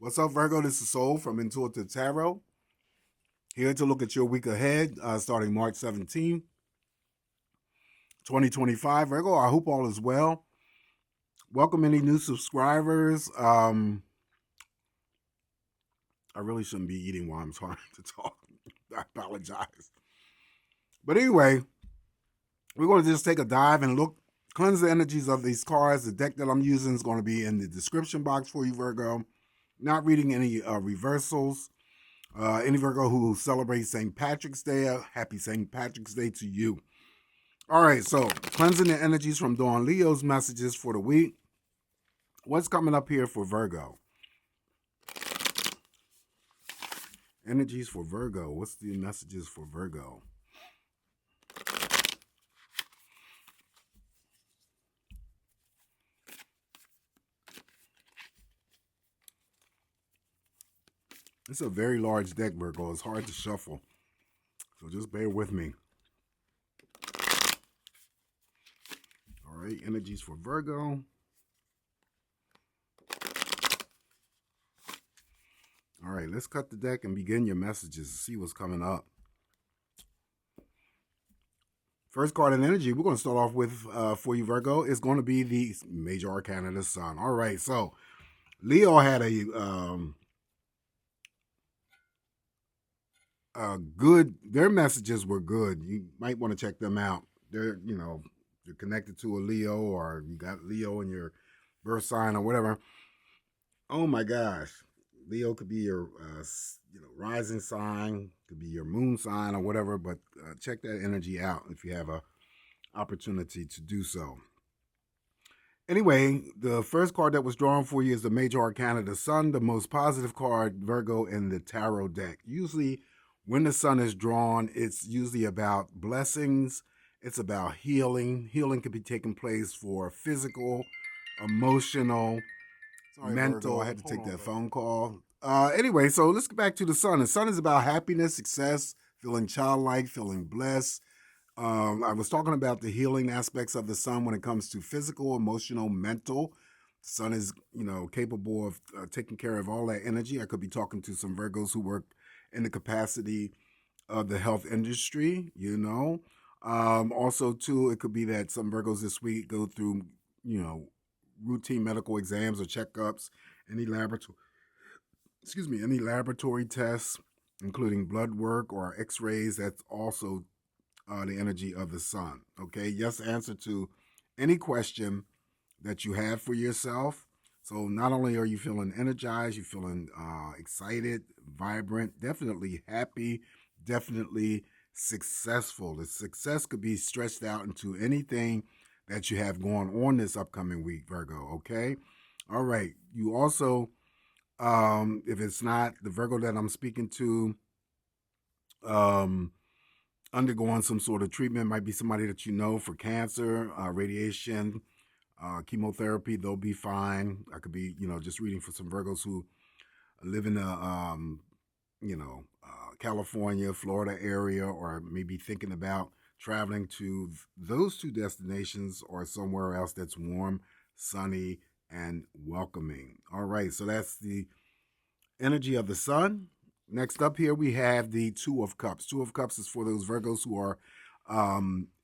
What's up, Virgo? This is Soul from Intuitive Tarot. Here to look at your week ahead, starting March 17, 2025. Virgo, I hope all is well. Welcome any new subscribers. I really shouldn't be eating while I'm trying to talk. I apologize. But anyway, we're going to just take a dive and look, cleanse the energies of these cards. The deck that I'm using is going to be in the description box for you, Virgo. Not reading any reversals. Any Virgo who celebrates St. Patrick's Day, happy St. Patrick's Day to you. All right, so cleansing the energies from Dawn Leo's messages for the week. What's coming up here for Virgo? Energies for Virgo. What's the messages for Virgo? It's a very large deck, Virgo. It's hard to shuffle. So just bear with me. All right, energies for Virgo. All right, let's cut the deck and begin your messages to see what's coming up. First card in energy we're going to start off with for you, Virgo, is going to be the Major Arcana, the Sun. All right, so Leo had their messages were good. You might want to check them out. They're, you're connected to a Leo, or you got Leo in your birth sign or whatever. Oh my gosh. Leo could be your, rising sign, could be your moon sign or whatever, but check that energy out if you have a opportunity to do so. Anyway, the first card that was drawn for you is the Major Arcana, the Sun, the most positive card, Virgo, in the tarot deck. Usually, when the Sun is drawn, it's usually about blessings. It's about healing. Healing could be taking place for physical, emotional, mental. Virgo, I had to take that phone call. Anyway, so let's get back to the Sun. The Sun is about happiness, success, feeling childlike, feeling blessed. I was talking about the healing aspects of the Sun when it comes to physical, emotional, mental. The Sun is, capable of taking care of all that energy. I could be talking to some Virgos who work in the capacity of the health industry, Also, too, it could be that some Virgos this week go through, routine medical exams or checkups, any laboratory tests, including blood work or x-rays. That's also the energy of the Sun. Okay, yes, answer to any question that you have for yourself. So not only are you feeling energized, you're feeling excited, vibrant, definitely happy, definitely successful. The success could be stretched out into anything that you have going on this upcoming week, Virgo, okay? All right, you also, if it's not the Virgo that I'm speaking to, undergoing some sort of treatment, might be somebody that you know for cancer, radiation, chemotherapy, they'll be fine. I could be, just reading for some Virgos who live in the, California, Florida area, or maybe thinking about traveling to those two destinations or somewhere else that's warm, sunny, and welcoming. All right, so that's the energy of the Sun. Next up here, we have the Two of Cups. Two of Cups is for those Virgos who are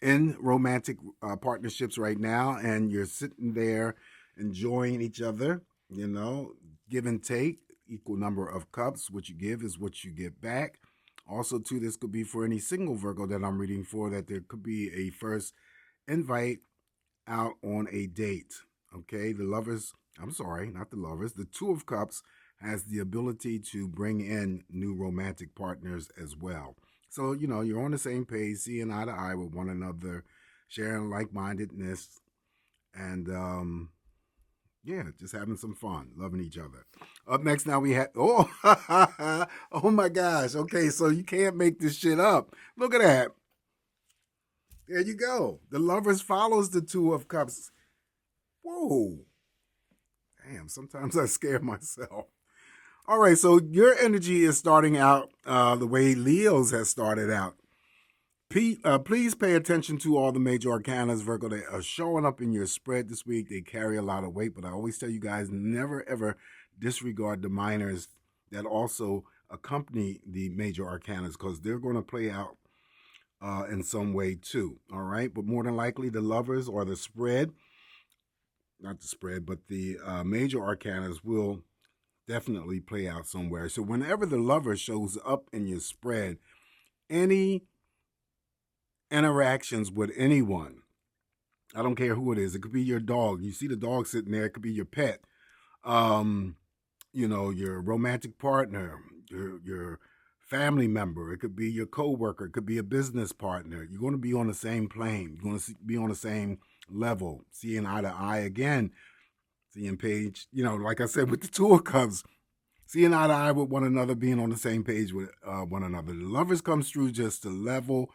in romantic partnerships right now, and you're sitting there enjoying each other, give and take, equal number of cups. What you give is what you get back. Also, too, this could be for any single Virgo that I'm reading for, that there could be a first invite out on a date. Okay, the Two of Cups has the ability to bring in new romantic partners as well. So, you're on the same page, seeing eye to eye with one another, sharing like-mindedness, and, just having some fun, loving each other. Up next now we have, oh my gosh. Okay, so you can't make this shit up. Look at that. There you go. The Lovers follows the Two of Cups. Whoa. Damn, sometimes I scare myself. All right, so your energy is starting out the way Leo's has started out. Please pay attention to all the Major Arcanas, Virgo, that are showing up in your spread this week. They carry a lot of weight, but I always tell you guys, never, ever disregard the minors that also accompany the major arcanas, because they're going to play out in some way too. All right. But more than likely, the lovers or the spread, not the spread, but the major arcanas will definitely play out somewhere. So whenever the lover shows up in your spread, any interactions with anyone, I don't care who it is, it could be your dog. You see the dog sitting there, it could be your pet, your romantic partner, your family member, it could be your coworker, it could be a business partner. You're going to be on the same plane. You're going to be on the same level, seeing eye to eye again, seeing page, like I said, with the Two of Cups, seeing eye to eye with one another, being on the same page with one another. The lovers comes through just to level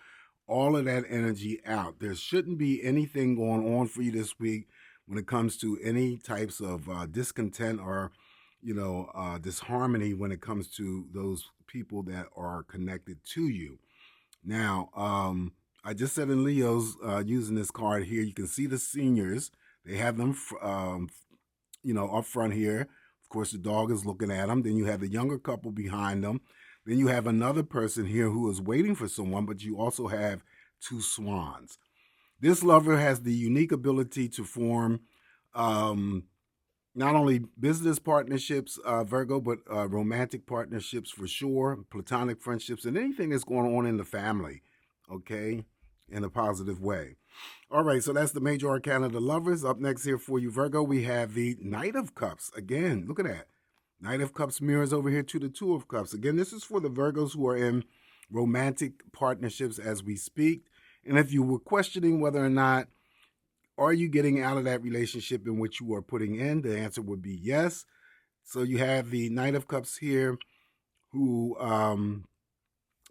all of that energy out. There shouldn't be anything going on for you this week when it comes to any types of discontent or disharmony when it comes to those people that are connected to you. Now, I just said in Leo's, using this card here, you can see the seniors. They have them, up front here. Of course, the dog is looking at them. Then you have the younger couple behind them. Then you have another person here who is waiting for someone, but you also have two swans. This lover has the unique ability to form not only business partnerships, Virgo, but romantic partnerships for sure, platonic friendships, and anything that's going on in the family, okay, in a positive way. All right, so that's the major arcana of the lovers. Up next here for you, Virgo, we have the Knight of Cups. Again, look at that. Knight of Cups mirrors over here to the Two of Cups. Again, this is for the Virgos who are in romantic partnerships as we speak. And if you were questioning whether or not are you getting out of that relationship in which you are putting in, the answer would be yes. So you have the Knight of Cups here who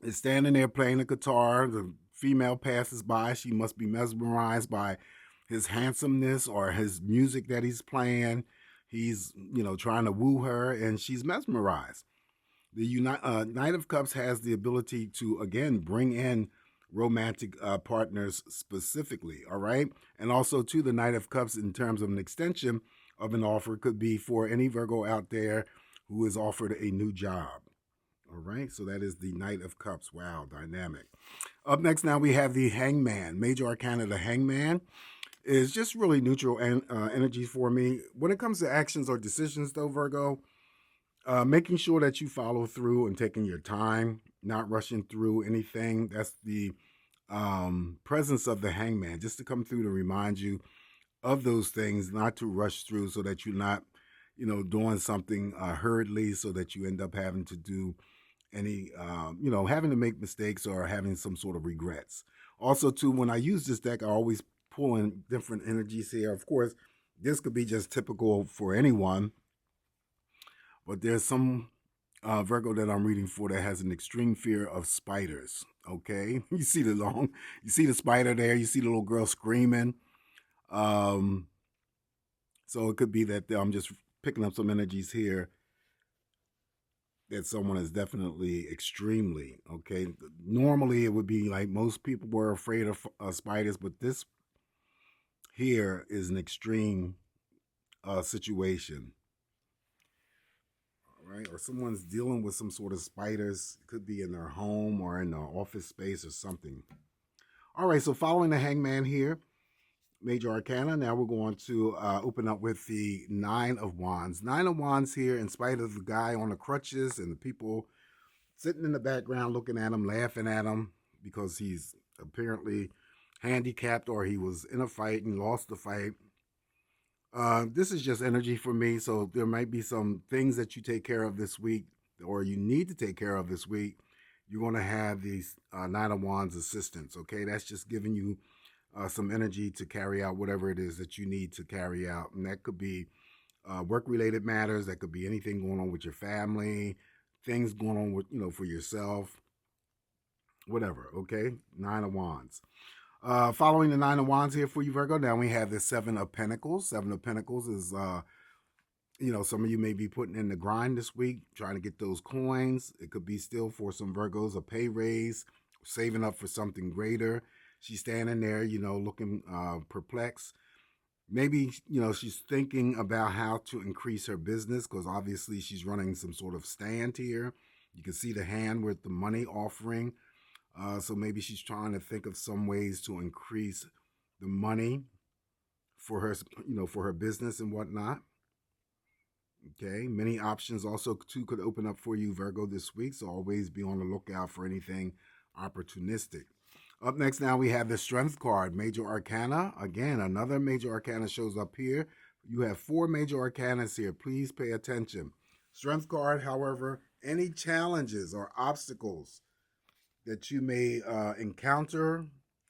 is standing there playing the guitar. The female passes by. She must be mesmerized by his handsomeness or his music that he's playing. He's, trying to woo her, and she's mesmerized. The Knight of Cups has the ability to, again, bring in romantic partners specifically, all right? And also, to the Knight of Cups, in terms of an extension of an offer, could be for any Virgo out there who is offered a new job, all right? So that is the Knight of Cups. Wow, dynamic. Up next now, we have the Hangman. Major Arcana, the Hangman is just really neutral energy for me. When it comes to actions or decisions, though, Virgo, making sure that you follow through and taking your time, not rushing through anything. That's the presence of the Hangman, just to come through to remind you of those things, not to rush through so that you're not, doing something hurriedly so that you end up having to do any, having to make mistakes or having some sort of regrets. Also, too, when I use this deck, I always pull in different energies here. Of course, this could be just typical for anyone, but there's some Virgo that I'm reading for that has an extreme fear of spiders. Okay, you see the spider there. You see the little girl screaming. So it could be that I'm just picking up some energies here that someone is definitely extremely, okay. Normally, it would be like most people were afraid of spiders, but this here is an extreme situation. All right, or someone's dealing with some sort of spiders. It could be in their home or in their office space or something. All right, so following the Hangman here, Major Arcana, now we're going to open up with the Nine of Wands. Nine of Wands here, in spite of the guy on the crutches and the people sitting in the background looking at him, laughing at him because he's apparently handicapped or he was in a fight and lost the fight. This is just energy for me, so there might be some things that you take care of this week or you need to take care of this week. You're going to have these Nine of Wands assistance, okay? That's just giving you some energy to carry out whatever it is that you need to carry out. And that could be work-related matters. That could be anything going on with your family, things going on with, for yourself, whatever, okay? Nine of Wands. Following the Nine of Wands here for you, Virgo, now we have the Seven of Pentacles. Seven of Pentacles is, some of you may be putting in the grind this week, trying to get those coins. It could be still for some Virgos a pay raise, saving up for something greater. She's standing there, looking perplexed. Maybe, she's thinking about how to increase her business because obviously she's running some sort of stand here. You can see the hand with the money offering. So maybe she's trying to think of some ways to increase the money for her, for her business and whatnot. Okay, many options also too could open up for you, Virgo, this week. So always be on the lookout for anything opportunistic. Up next now we have the Strength card, Major Arcana. Again, another Major Arcana shows up here. You have 4 Major Arcanas here. Please pay attention. Strength card, however, any challenges or obstacles that you may encounter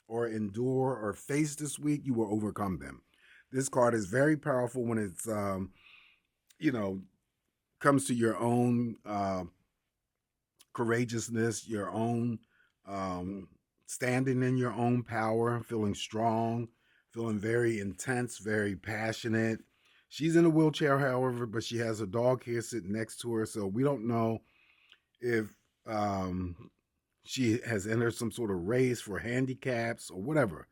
or endure or face this week, you will overcome them. This card is very powerful when it's, comes to your own courageousness, your own standing in your own power, feeling strong, feeling very intense, very passionate. She's in a wheelchair, however, but she has a dog here sitting next to her, so we don't know if she has entered some sort of race for handicaps or whatever.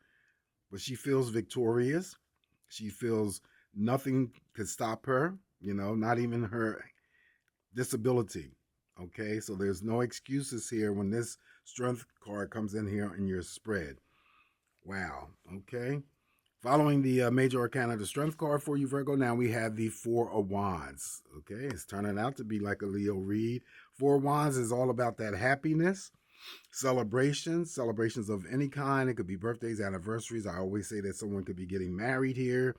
But she feels victorious. She feels nothing could stop her, not even her disability. Okay, so there's no excuses here when this strength card comes in here in your spread. Wow. Okay. Following the Major Arcana, the Strength card for you, Virgo, now we have the 4 of Wands. Okay, it's turning out to be like a Leo read. 4 of Wands is all about that happiness, celebrations of any kind. It could be birthdays, anniversaries. I always say that someone could be getting married here.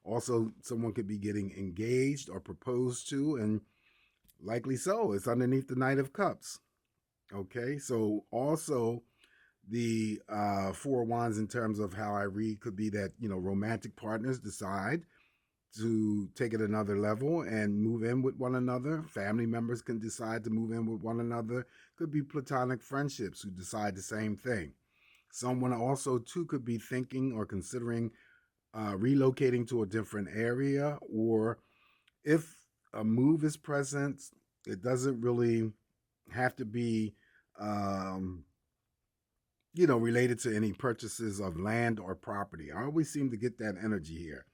Also, someone could be getting engaged or proposed to, and likely so. It's underneath the Knight of Cups. Okay, so also the 4 of Wands in terms of how I read could be that, romantic partners decide to take it another level and move in with one another. Family members can decide to move in with one another. Could be platonic friendships who decide the same thing. Someone also too could be thinking or considering relocating to a different area, or if a move is present, it doesn't really have to be related to any purchases of land or property. I always seem to get that energy here.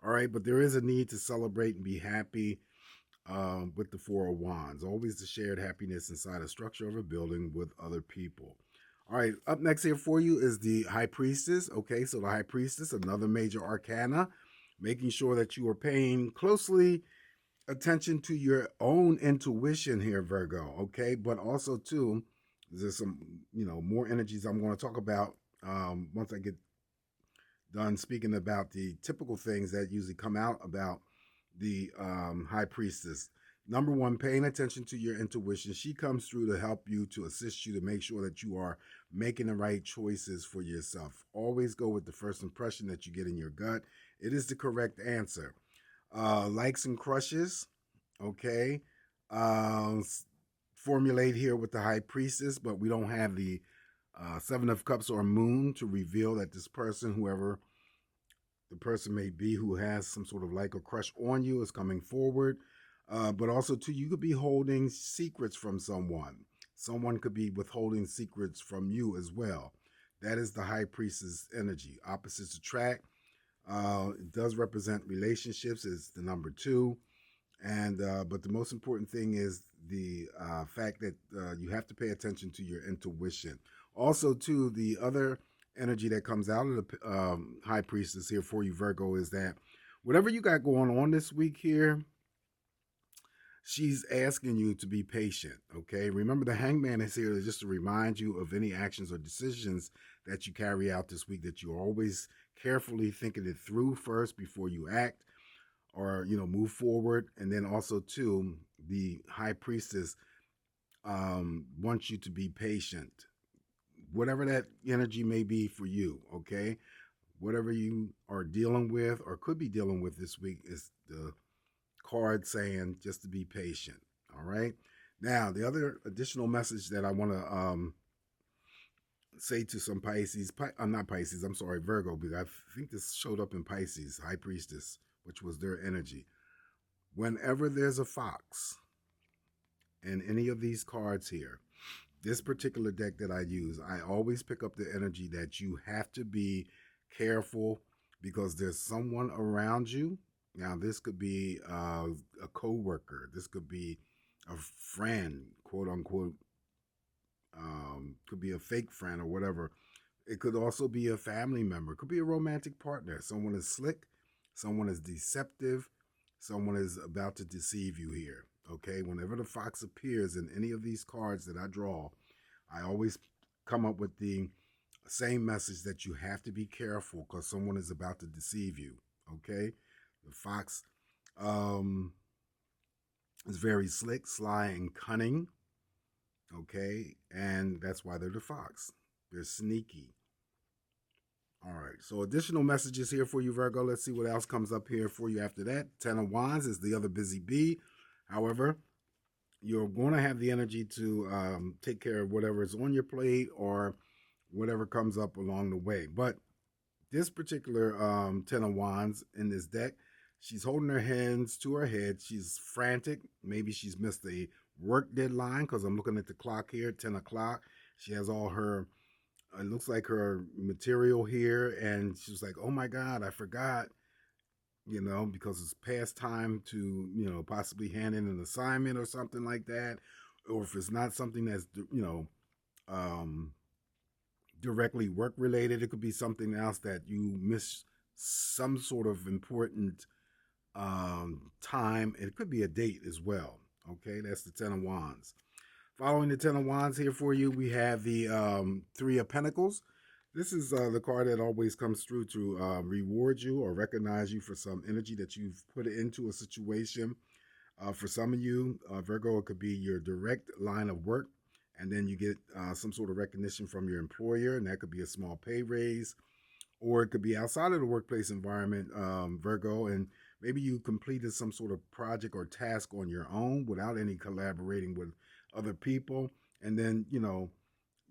All right, but there is a need to celebrate and be happy with the 4 of Wands. Always the shared happiness inside a structure of a building with other people. All right, up next here for you is the High Priestess. Okay, so the High Priestess, another Major Arcana, making sure that you are paying closely attention to your own intuition here, Virgo. Okay, but also too, there's some more energies I'm going to talk about once I get done speaking about the typical things that usually come out about the High Priestess. Number 1, paying attention to your intuition. She comes through to help you, to assist you, to make sure that you are making the right choices for yourself. Always go with the first impression that you get in your gut. It is the correct answer. Likes and crushes, okay? Formulate here with the High Priestess, but we don't have the 7 of Cups or Moon to reveal that this person, whoever the person may be who has some sort of like or crush on you, is coming forward. But also, too, you could be holding secrets from someone. Someone could be withholding secrets from you as well. That is the High Priestess energy. Opposites attract. It does represent relationships. It's the number 2. And but the most important thing is the fact that you have to pay attention to your intuition. Also, too, the other energy that comes out of the High Priestess here for you, Virgo, is that whatever you got going on this week here, she's asking you to be patient, okay? Remember, the Hangman is here just to remind you of any actions or decisions that you carry out this week, that you're always carefully thinking it through first before you act or, move forward. And then also, too, the High Priestess wants you to be patient. Whatever that energy may be for you, okay? Whatever you are dealing with or could be dealing with this week is the card saying just to be patient, all right? Now, the other additional message that I want to say to some Pisces, not Pisces, I'm sorry, Virgo, because I think this showed up in Pisces, High Priestess, which was their energy. Whenever there's a fox in any of these cards here, this particular deck that I use, I always pick up the energy that you have to be careful because there's someone around you. Now, this could be a coworker. This could be a friend, quote unquote. Could be a fake friend or whatever. It could also be a family member. It could be a romantic partner. Someone is slick. Someone is deceptive. Someone is about to deceive you here. Okay. Whenever the fox appears in any of these cards that I draw, I always come up with the same message that you have to be careful because someone is about to deceive you. Okay. The fox is very slick, sly, and cunning. Okay. And that's why they're the fox. They're sneaky. All right. So additional messages here for you, Virgo. Let's see what else comes up here for you after that. 10 of Wands is the other busy bee. However, you're going to have the energy to take care of whatever is on your plate or whatever comes up along the way. But this particular 10 of Wands in this deck, she's holding her hands to her head. She's frantic. Maybe she's missed a work deadline because I'm looking at the clock here, 10 o'clock. She has all her, it looks like her material here. And she was like, oh my God, I forgot, because it's past time to, possibly hand in an assignment or something like that. Or if it's not something that's, directly work related, it could be something else that you miss some sort of important time. It could be a date as well. Okay, that's the 10 of Wands. Following the 10 of Wands here for you, we have the 3 of Pentacles. This is the card that always comes through to reward you or recognize you for some energy that you've put into a situation. For some of you, Virgo, it could be your direct line of work, and then you get some sort of recognition from your employer, and that could be a small pay raise, or it could be outside of the workplace environment, Virgo, and maybe you completed some sort of project or task on your own without any collaborating with other people, and then,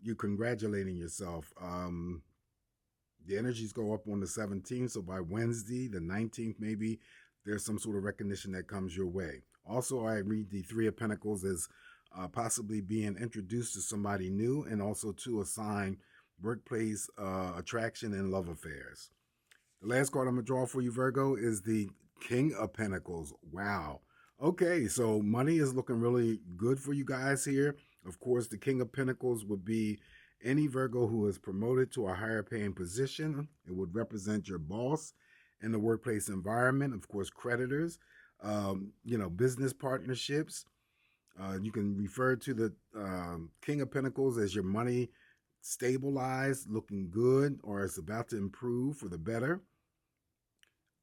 you're congratulating yourself. The energies go up on the 17th, so by Wednesday, the 19th, maybe there's some sort of recognition that comes your way. Also, I read the 3 of Pentacles as possibly being introduced to somebody new, and also to assign workplace attraction and love affairs. The last card I'm going to draw for you, Virgo, is the King of Pentacles. Wow. Okay, so money is looking really good for you guys here. Of course, the King of Pentacles would be any Virgo who is promoted to a higher paying position. It would represent your boss in the workplace environment. Of course, creditors, business partnerships. You can refer to the King of Pentacles as your money stabilized, looking good, or it's about to improve for the better.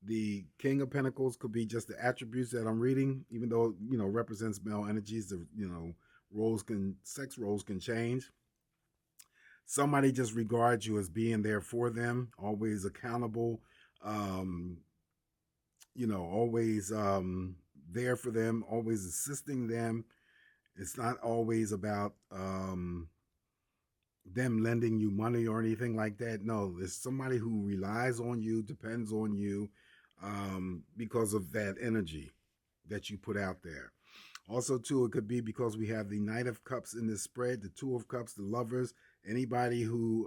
The King of Pentacles could be just the attributes that I'm reading, even though, represents male energies. The, sex roles can change. Somebody just regards you as being there for them, always accountable, always there for them, always assisting them. It's not always about them lending you money or anything like that. No, it's somebody who relies on you, depends on you, because of that energy that you put out there. Also, too, it could be because we have the Knight of Cups in this spread, the Two of Cups, the Lovers, anybody who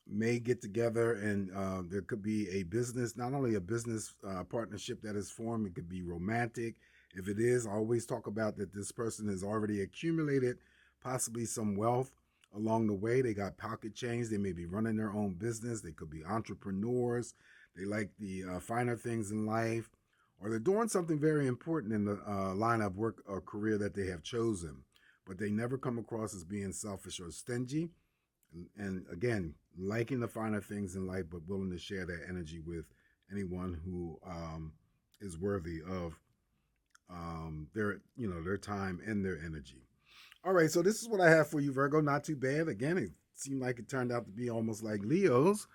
may get together, and there could be a business, not only a business partnership that is formed, it could be romantic. If it is, I always talk about that this person has already accumulated possibly some wealth along the way. They got pocket change. They may be running their own business. They could be entrepreneurs. They like the finer things in life, or they're doing something very important in the line of work or career that they have chosen, but they never come across as being selfish or stingy. And again, liking the finer things in life, but willing to share that energy with anyone who is worthy of their time and their energy. All right, so this is what I have for you, Virgo. Not too bad. Again, it seemed like it turned out to be almost like Leo's,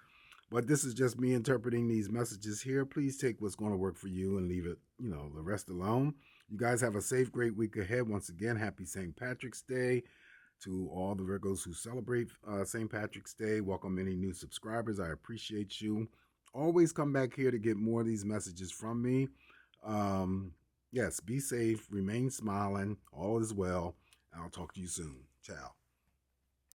but this is just me interpreting these messages here. Please take what's going to work for you and leave it, the rest alone. You guys have a safe, great week ahead. Once again, happy St. Patrick's Day to all the Virgos who celebrate St. Patrick's Day. Welcome any new subscribers. I appreciate you. Always come back here to get more of these messages from me. Yes, be safe, remain smiling, all is well. I'll talk to you soon. Ciao.